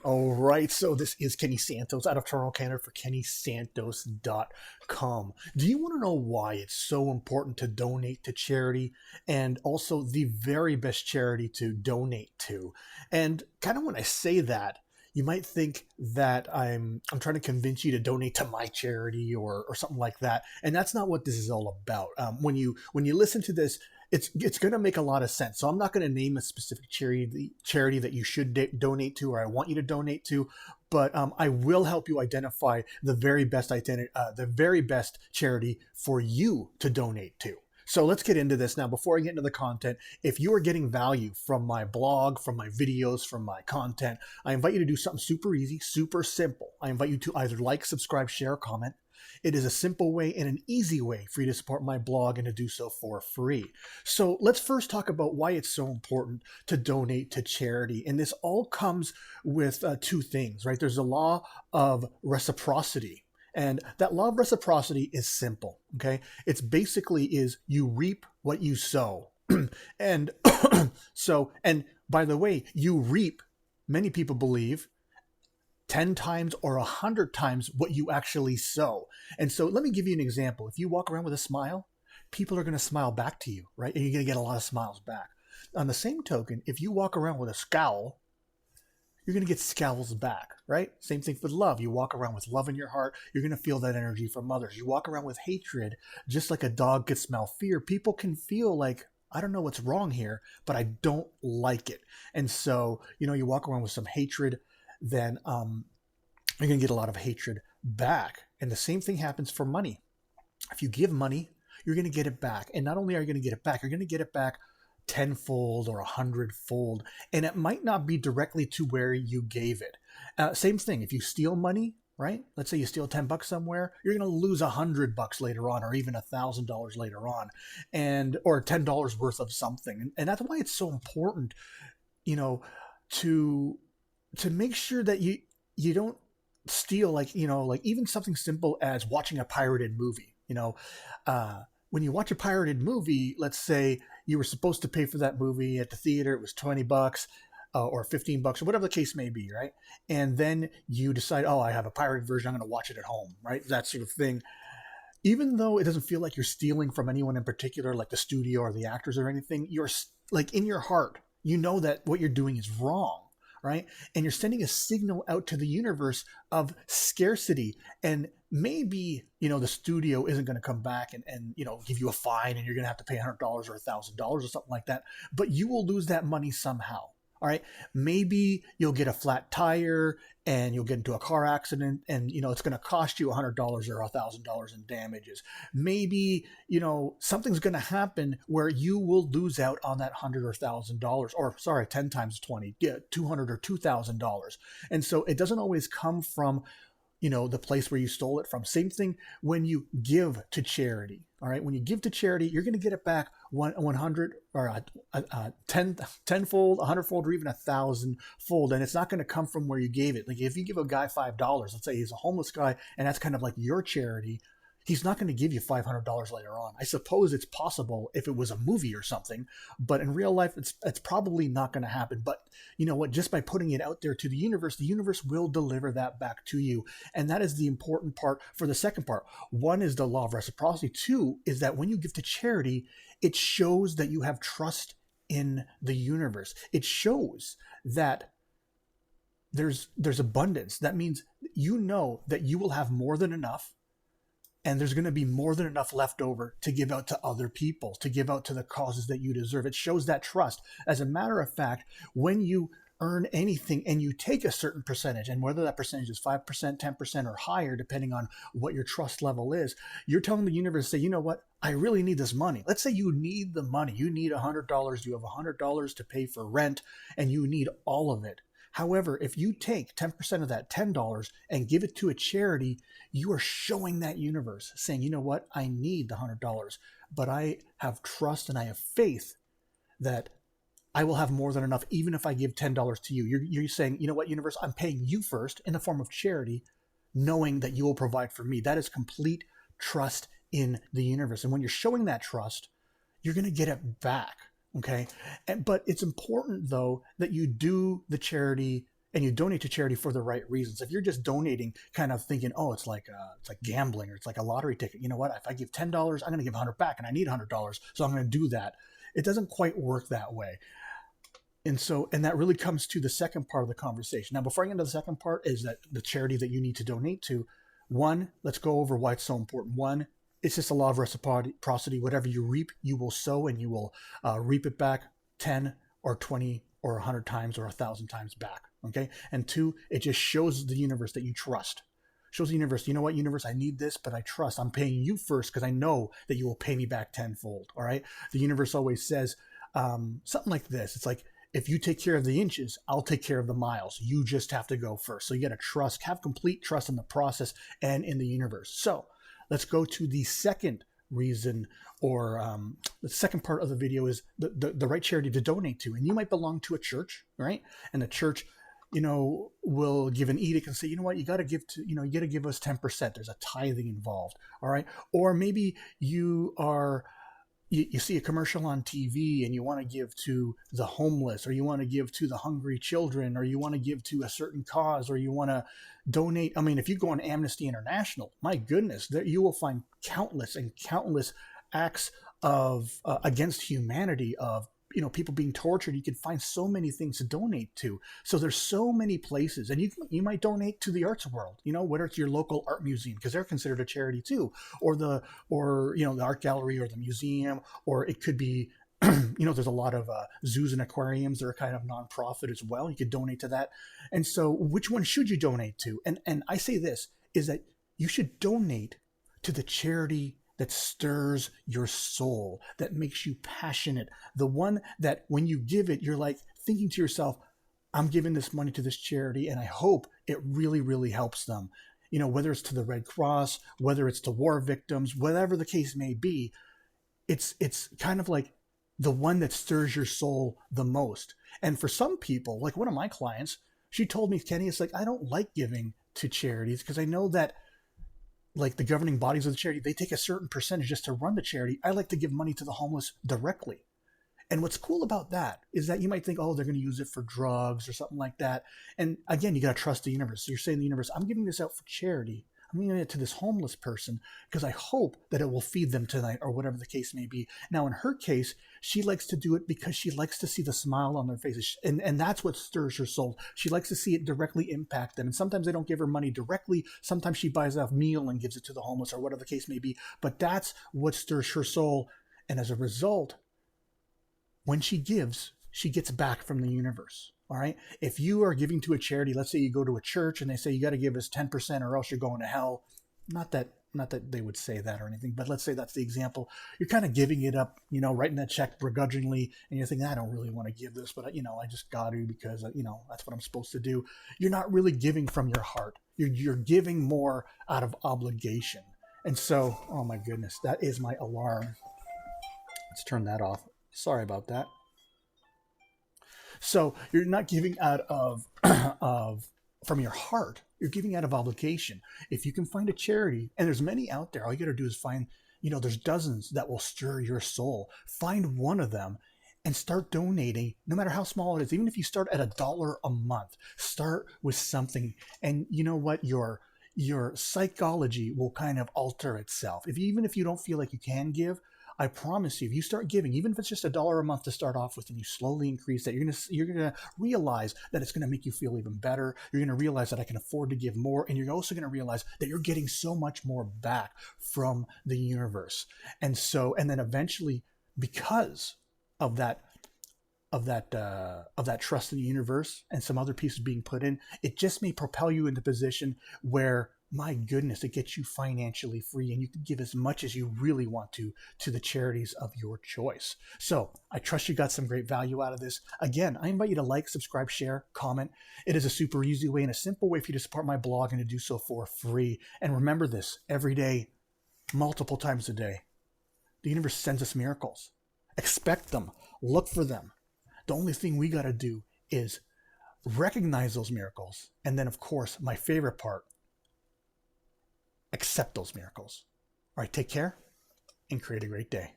All right, so this is Kenny Santos out of Toronto, Canada for KennySantos.com. Do you want to know why it's so important to donate to charity and also the very best charity to donate to? And kind of when I say that, you might think that I'm trying to convince you to donate to my charity or something like that, and that's not what this is all about. When you listen to this, it's going to make a lot of sense. So I'm not going to name a specific charity that you should donate to or I want you to donate to, but I will help you identify the very best charity for you to donate to. So let's get into this now. Before I get into the content, if you are getting value from my blog, from my videos, from my content, I invite you to do something super easy, super simple. I invite you to either like, subscribe, share, comment. It is a simple way and an easy way for you to support my blog and to do so for free. So let's first talk about why it's so important to donate to charity. And this all comes with two things, right? There's a law of reciprocity. And that law of reciprocity is simple, okay? It's basically is you reap what you sow. And and by the way, you reap, many people believe, 10 times or 100 times what you actually sow. And so let me give you an example. If you walk around with a smile, people are going to smile back to you, right? And you're going to get a lot of smiles back. On the same token, if you walk around with a scowl, you're going to get scowls back, right? Same thing with love. You walk around with love in your heart, you're going to feel that energy from others. You walk around with hatred, just like a dog could smell fear. People can feel like, I don't know what's wrong here, but I don't like it. And so, you walk around with some hatred, then you're going to get a lot of hatred back. And the same thing happens for money. If you give money, you're going to get it back. And not only are you going to get it back, you're going to get it back tenfold or 100-fold. And it might not be directly to where you gave it. Same thing. If you steal money, right? Let's say you steal $10 somewhere, you're going to lose $100 later on, or even $1,000 later on, or $10 worth of something. And that's why it's so important, to make sure that you don't steal, like even something simple as watching a pirated movie. When you watch a pirated movie, let's say you were supposed to pay for that movie at the theater, it was $20 or $15 or whatever the case may be, right? And then you decide, oh, I have a pirated version, I'm going to watch it at home, right? That sort of thing. Even though it doesn't feel like you're stealing from anyone in particular, like the studio or the actors or anything, you're like in your heart, you know that what you're doing is wrong. Right? And you're sending a signal out to the universe of scarcity. And maybe, the studio isn't going to come back and give you a fine and you're going to have to pay $100 or $1,000 or something like that. But you will lose that money somehow. All right. Maybe you'll get a flat tire and you'll get into a car accident and, it's going to cost you $100 or $1,000 in damages. Maybe, something's going to happen where you will lose out on that $100 or $1,000 or 10 times 20, yeah, $200 or $2,000. And so it doesn't always come from, the place where you stole it from. Same thing when you give to charity. All right. When you give to charity, you're going to get it back 100 or 10-fold, 100-fold, or even 1,000-fold. And it's not going to come from where you gave it. Like if you give a guy $5, let's say he's a homeless guy, and that's kind of like your charity, he's not going to give you $500 later on. I suppose it's possible if it was a movie or something, but in real life, it's probably not going to happen. But you know what? Just by putting it out there to the universe will deliver that back to you. And that is the important part for the second part. One is the law of reciprocity. Two is that when you give to charity, it shows that you have trust in the universe. It shows that there's abundance. That means you know that you will have more than enough. And there's going to be more than enough left over to give out to other people, to give out to the causes that you deserve. It shows that trust. As a matter of fact, when you earn anything and you take a certain percentage, and whether that percentage is 5%, 10%, or higher, depending on what your trust level is, you're telling the universe, say, you know what? I really need this money. Let's say you need the money. You need $100. You have $100 to pay for rent, and you need all of it. However, if you take 10% of that $10 and give it to a charity, you are showing that universe, saying, you know what, I need the $100, but I have trust and I have faith that I will have more than enough, even if I give $10 to you. You're saying, you know what, universe, I'm paying you first in the form of charity, knowing that you will provide for me. That is complete trust in the universe. And when you're showing that trust, you're going to get it back. Okay. But it's important though, that you do the charity and you donate to charity for the right reasons. If you're just donating kind of thinking, oh, it's like gambling, or it's like a lottery ticket. You know what? If I give $10, I'm going to give 100 back, and I need $100, so I'm going to do that. It doesn't quite work that way. And that really comes to the second part of the conversation. Now, before I get into the second part, is that the charity that you need to donate to. One, let's go over why it's so important. One, it's just a law of reciprocity. Whatever you reap, you will sow, and you will reap it back 10 or 20 or 100 times or 1,000 times back. Okay. And two, it just shows the universe that you trust. Shows the universe, you know what, universe, I need this, but I trust. I'm paying you first because I know that you will pay me back tenfold. All right. The universe always says something like this. It's like, if you take care of the inches, I'll take care of the miles. You just have to go first. So you got to trust, have complete trust in the process and in the universe. So let's go to the second reason, or the second part of the video, is the right charity to donate to. And you might belong to a church, right? And the church, will give an edict and say, you know what, you got to give to, you got to give us 10%. There's a tithing involved. All right. Or maybe you see a commercial on TV and you want to give to the homeless, or you want to give to the hungry children, or you want to give to a certain cause, or you want to donate. I mean, if you go on Amnesty International, my goodness, there you will find countless and countless acts of against humanity, of people being tortured. You can find so many things to donate to. So there's so many places, and you might donate to the arts world, whether it's your local art museum, because they're considered a charity too, or the art gallery or the museum, or it could be, there's a lot of zoos and aquariums that are kind of nonprofit as well. You could donate to that. And so which one should you donate to? And I say this, is that you should donate to the charity that stirs your soul, that makes you passionate, the one that when you give it, you're like thinking to yourself, I'm giving this money to this charity and I hope it really, really helps them. Whether it's to the Red Cross, whether it's to war victims, whatever the case may be, it's kind of like the one that stirs your soul the most. And for some people, like one of my clients, she told me, Kenny, it's like, I don't like giving to charities because I know that, like, the governing bodies of the charity, they take a certain percentage just to run the charity. I like to give money to the homeless directly. And what's cool about that is that you might think, oh, they're going to use it for drugs or something like that. And again, you got to trust the universe. So you're saying to the universe, I'm giving this out for charity. I'm giving it to this homeless person because I hope that it will feed them tonight, or whatever the case may be. Now, in her case, she likes to do it because she likes to see the smile on their faces. And that's what stirs her soul. She likes to see it directly impact them. And sometimes they don't give her money directly. Sometimes she buys a meal and gives it to the homeless, or whatever the case may be. But that's what stirs her soul. And as a result, when she gives, she gets back from the universe. All right. If you are giving to a charity, let's say you go to a church and they say, you got to give us 10% or else you're going to hell. Not that they would say that or anything, but let's say that's the example. You're kind of giving it up, writing that check begrudgingly, and you're thinking, I don't really want to give this, but I just got to because, that's what I'm supposed to do. You're not really giving from your heart. You're giving more out of obligation. And so, oh my goodness, that is my alarm. Let's turn that off. Sorry about that. So you're not giving out of from your heart. You're giving out of obligation. If you can find a charity, and there's many out there, all you got to do is find, there's dozens that will stir your soul. Find one of them and start donating, no matter how small it is. Even if you start at $1 a month, start with something. And you know what? Your psychology will kind of alter itself. Even if you don't feel like you can give, I promise you, if you start giving, even if it's just $1 a month to start off with, and you slowly increase that, you're gonna realize that it's gonna make you feel even better. You're gonna realize that I can afford to give more, and you're also gonna realize that you're getting so much more back from the universe. And then eventually, because of that trust in the universe and some other pieces being put in, it just may propel you into a position where, my goodness, it gets you financially free, and you can give as much as you really want to the charities of your choice. So I trust you got some great value out of this. Again, I invite you to like, subscribe, share, comment. It is a super easy way and a simple way for you to support my blog, and to do so for free. And remember this, every day, multiple times a day, the universe sends us miracles. Expect them. Look for them. The only thing we got to do is recognize those miracles. And then, of course, my favorite part, accept those miracles. All right, take care and create a great day.